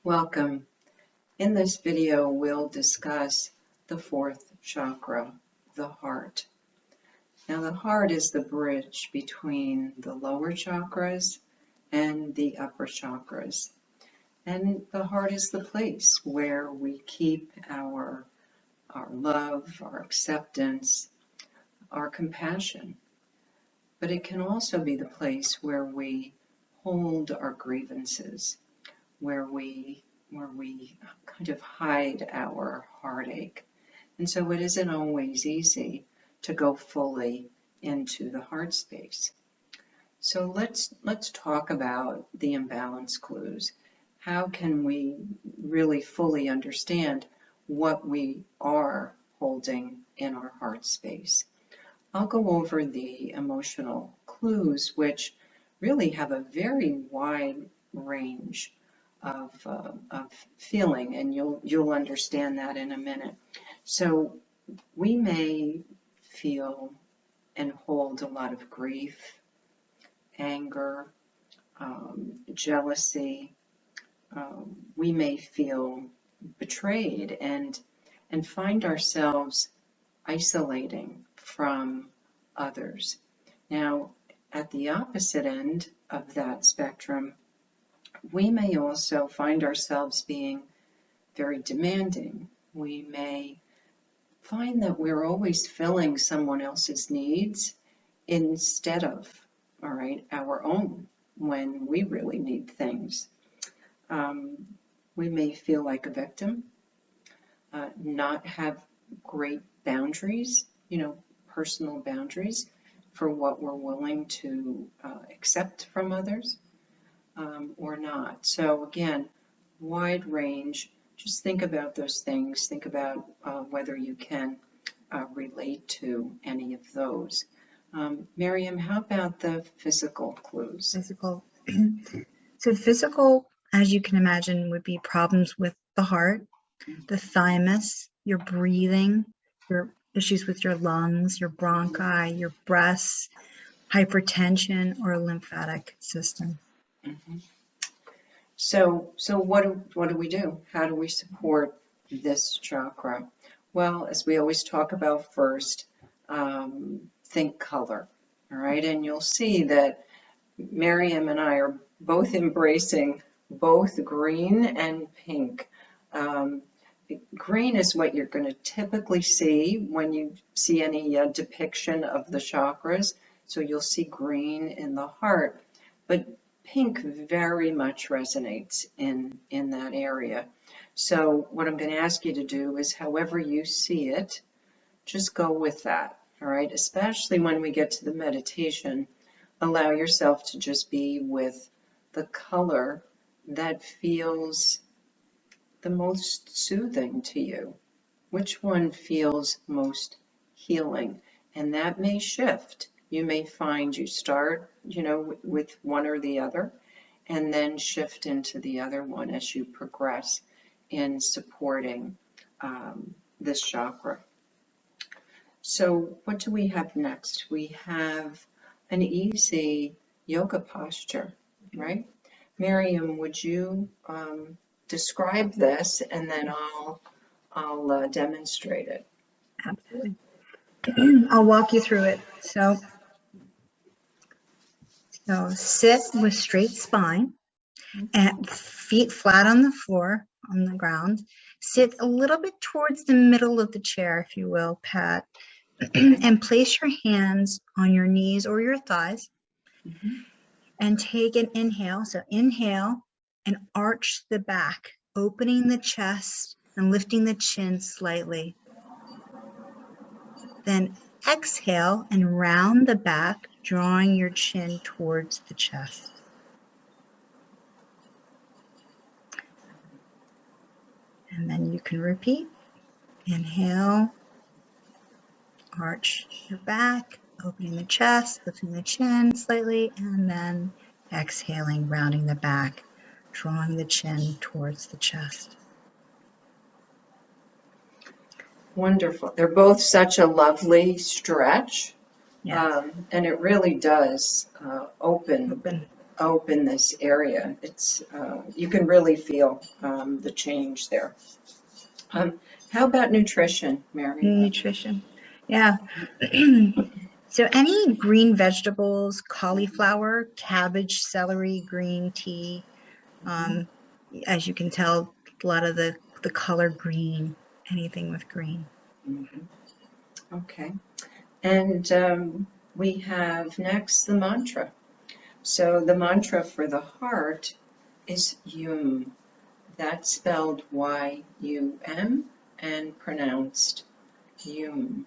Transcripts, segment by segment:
Welcome. In this video, we'll discuss the fourth chakra, the heart. Now, the heart is the bridge between the lower chakras and the upper chakras. And the heart is the place where we keep our love, our acceptance, our compassion. But it can also be the place where we hold our grievances, where we kind of hide our heartache. And so it isn't always easy to go fully into the heart space. So let's talk about the imbalance clues. How can we really fully understand what we are holding in our heart space? I'll go over the emotional clues, which really have a very wide range of feeling, and you'll understand that in a minute. So we may feel and hold a lot of grief, anger, jealousy. We may feel betrayed and find ourselves isolating from others. Now, at the opposite end of that spectrum, we may also find ourselves being very demanding. We may find that we're always filling someone else's needs instead of, our own when we really need things. We may feel like a victim, not have great boundaries, personal boundaries for what we're willing to accept from others. Or not. So again, wide range. Just think about those things. Think about whether you can relate to any of those. Maryam, how about the physical clues? Physical. So physical, as you can imagine, would be problems with the heart, the thymus, your breathing, your issues with your lungs, your bronchi, your breasts, hypertension, or lymphatic system. Mm-hmm. So what do we do? How do we support this chakra? Well, as we always talk about first, think color, all right? And you'll see that Maryam and I are both embracing both green and pink. Green is what you're going to typically see when you see any depiction of the chakras. So you'll see green in the heart, but pink very much resonates in that area. So what I'm going to ask you to do is, however you see it, just go with that, all right? Especially when we get to the meditation, allow yourself to just be with the color that feels the most soothing to you. Which one feels most healing? And that may shift. You may find you start, with one or the other, and then shift into the other one as you progress in supporting this chakra. So what do we have next? We have an easy yoga posture, right? Maryam, would you describe this, and then I'll demonstrate it. Absolutely. I'll walk you through it. So sit with straight spine and feet flat on the floor, on the ground. Sit a little bit towards the middle of the chair, if you will, Pat, and place your hands on your knees or your thighs. Mm-hmm. And take an inhale. So inhale and arch the back, opening the chest and lifting the chin slightly. Then exhale and round the back, drawing your chin towards the chest. And then you can repeat. Inhale, arch your back, opening the chest, lifting the chin slightly, and then exhaling, rounding the back, drawing the chin towards the chest. Wonderful. They're both such a lovely stretch. Yes. And it really does open open this area. It's you can really feel the change there. How about nutrition, Mary? Nutrition. Yeah. So any green vegetables, cauliflower, cabbage, celery, green tea, as you can tell, a lot of the color green, anything with green. Mhm. Okay. And we have next the mantra. So the mantra for the heart is YUM. That's spelled Y-U-M and pronounced YUM.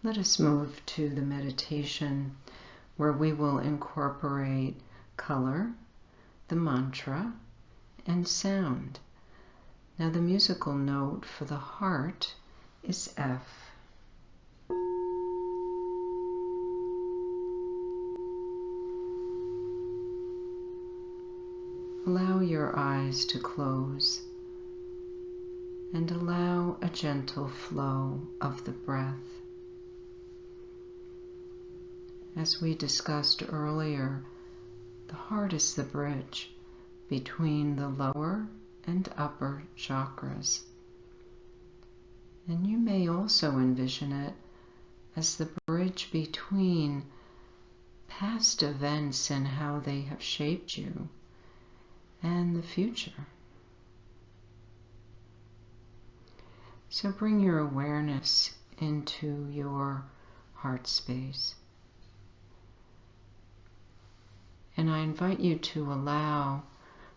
Let us move to the meditation where we will incorporate color, the mantra, and sound. Now the musical note for the heart is F. Allow your eyes to close and allow a gentle flow of the breath. As we discussed earlier, the heart is the bridge between the lower and upper chakras. And you may also envision it as the bridge between past events and how they have shaped you and the future. So bring your awareness into your heart space. And I invite you to allow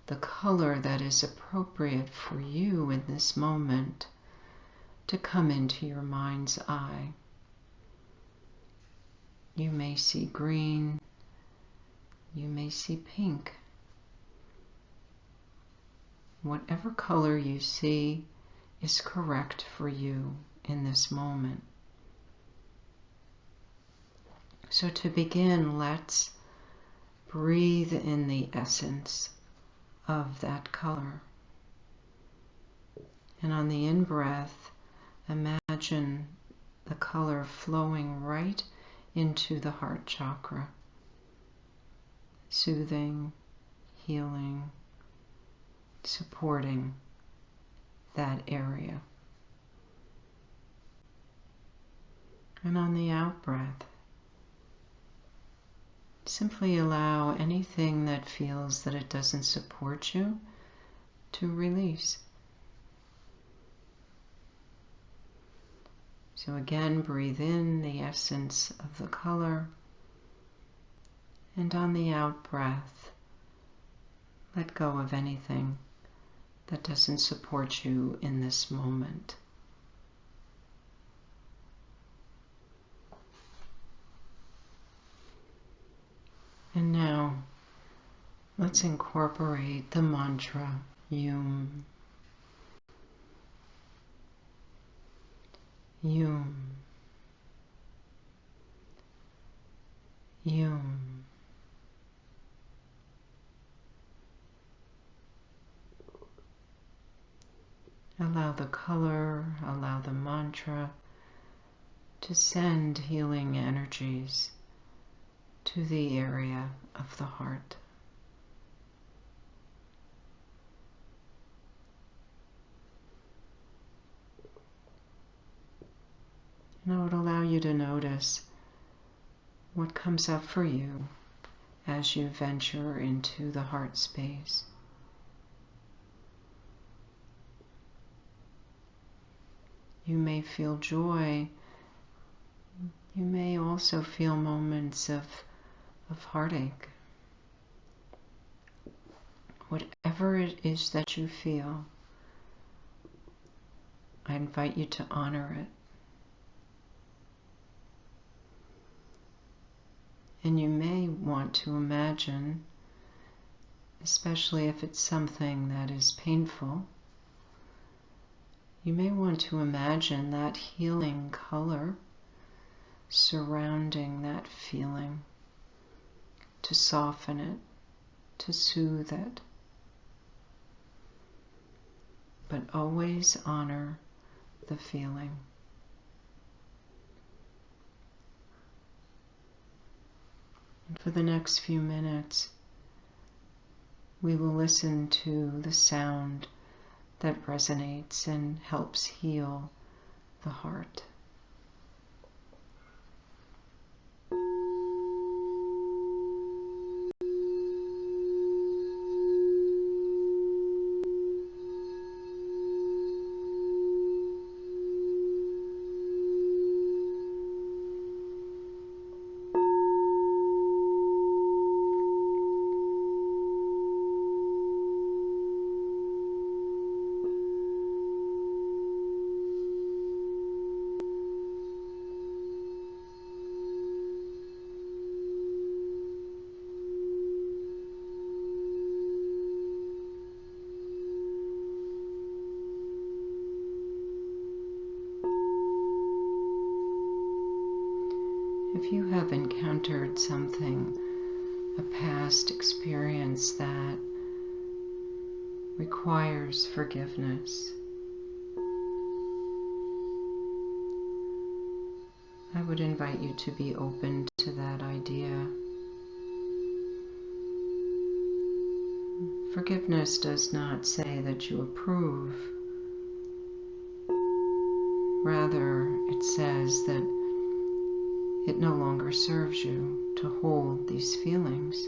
the color that is appropriate for you in this moment to come into your mind's eye. You may see green, you may see pink. Whatever color you see is correct for you in this moment. So to begin, let's breathe in the essence of that color. And on the in-breath, imagine the color flowing right into the heart chakra, soothing, healing, supporting that area. And on the out-breath, simply allow anything that feels that it doesn't support you to release. So again, breathe in the essence of the color, and on the out-breath, let go of anything that doesn't support you in this moment. And now, let's incorporate the mantra YUM. YUM. YUM. Allow the color, allow the mantra to send healing energies to the area of the heart. And I would allow you to notice what comes up for you as you venture into the heart space. You may feel joy. You may also feel moments of heartache. Whatever it is that you feel, I invite you to honor it. And you may want to imagine, especially if it's something that is painful, you may want to imagine that healing color surrounding that feeling, to soften it, to soothe it. But always honor the feeling. For the next few minutes, we will listen to the sound that resonates and helps heal the heart. If you have encountered something, a past experience that requires forgiveness, I would invite you to be open to that idea. Forgiveness does not say that you approve. Rather, it says that it no longer serves you to hold these feelings.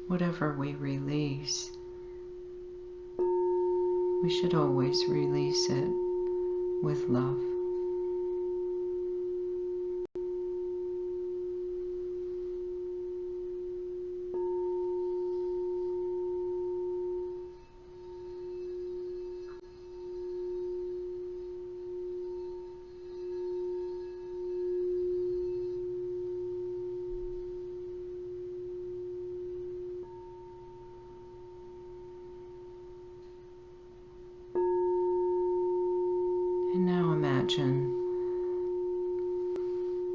Whatever we release, we should always release it with love. And now imagine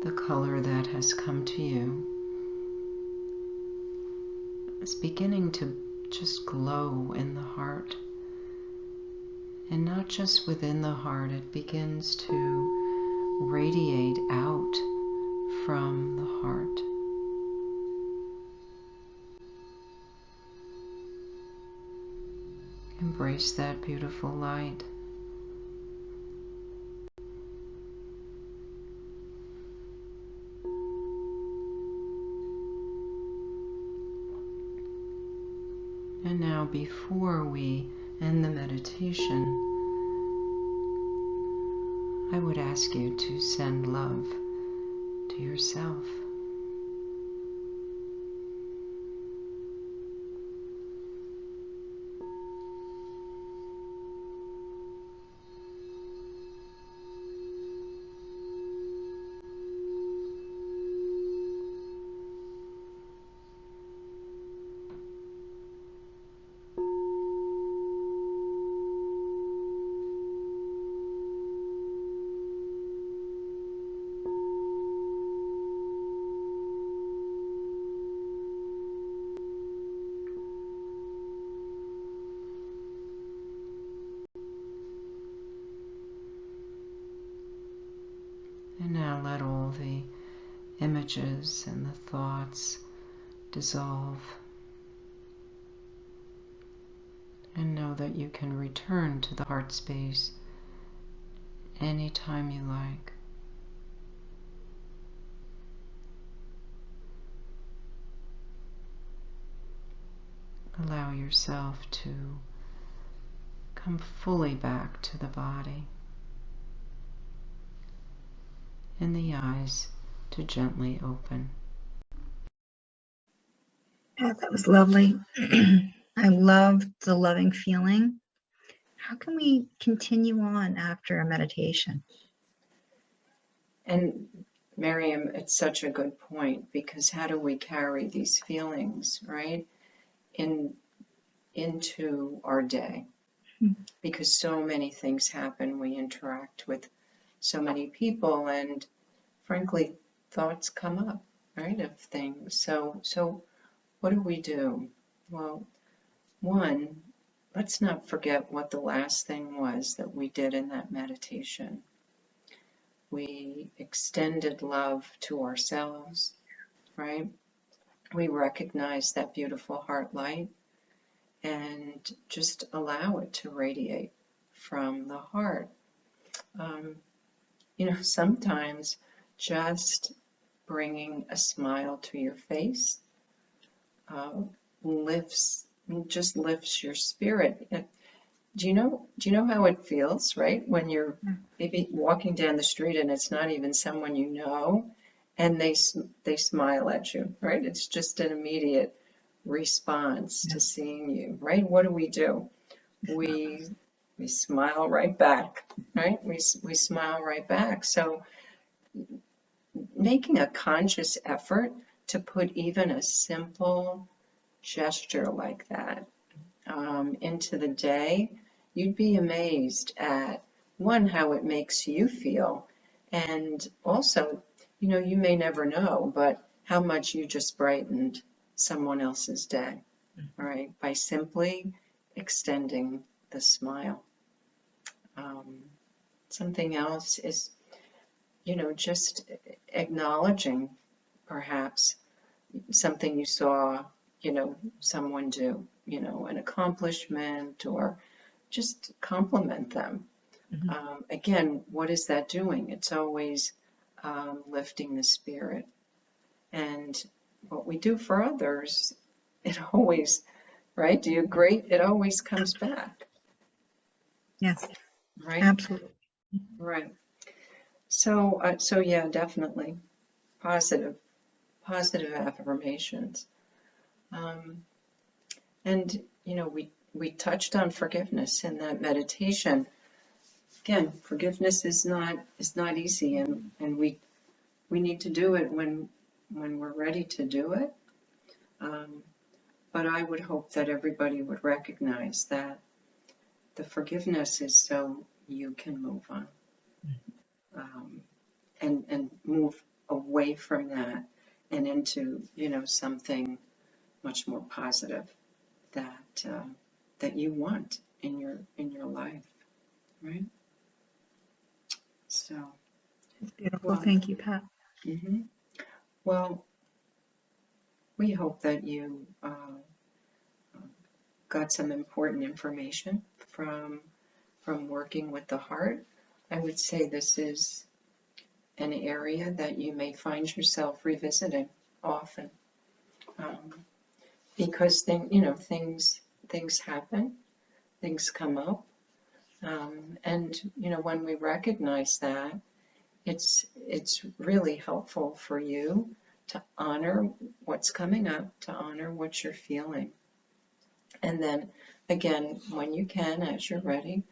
the color that has come to you is beginning to just glow in the heart. And not just within the heart, it begins to radiate out from the heart. Embrace that beautiful light. And now, before we end the meditation, I would ask you to send love to yourself. And now let all the images and the thoughts dissolve. And know that you can return to the heart space anytime you like. Allow yourself to come fully back to the body, and the eyes to gently open. Oh, that was lovely. I loved the loving feeling. How can we continue on after a meditation? And Maryam, it's such a good point, because how do we carry these feelings, right, into our day? Because so many things happen, we interact with so many people, and frankly, thoughts come up, right, of things. So what do we do? Well, one, let's not forget what the last thing was that we did in that meditation. We extended love to ourselves, right? We recognize that beautiful heart light and just allow it to radiate from the heart. Sometimes just bringing a smile to your face lifts your spirit. Do you know how it feels, right? When you're maybe walking down the street and it's not even someone you know, and they smile at you, right? It's just an immediate response to seeing you, right? What do? We smile right back, right? We smile right back. So making a conscious effort to put even a simple gesture like that into the day, you'd be amazed at, one, how it makes you feel, and also, you may never know, but how much you just brightened someone else's day, all right, by simply extending the smile. Something else is, just acknowledging perhaps something you saw, someone do, an accomplishment, or just compliment them. Again, what is that doing? It's always lifting the spirit. And what we do for others, it always, right? Do you agree? It always comes back. Yes, Right? absolutely. Right. So yeah, definitely positive affirmations. And we touched on forgiveness in that meditation. Again, forgiveness is not easy, and we need to do it when we're ready to do it. But I would hope that everybody would recognize that the forgiveness is so you can move on, and move away from that and into something much more positive that you want in your life, right? So, It's beautiful. well, Thank you, Pat. well, we hope that you got some important information from working with the heart. I would say this is an area that you may find yourself revisiting often, because things happen, things come up, and when we recognize that, it's really helpful for you to honor what's coming up, to honor what you're feeling, and then again, when you can, as you're ready,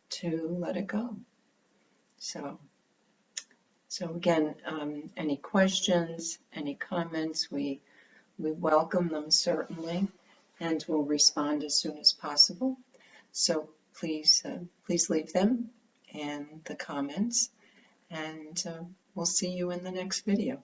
to let it go. So again, any questions, any comments, we welcome them certainly, and we'll respond as soon as possible. So please leave them in the comments, and we'll see you in the next video.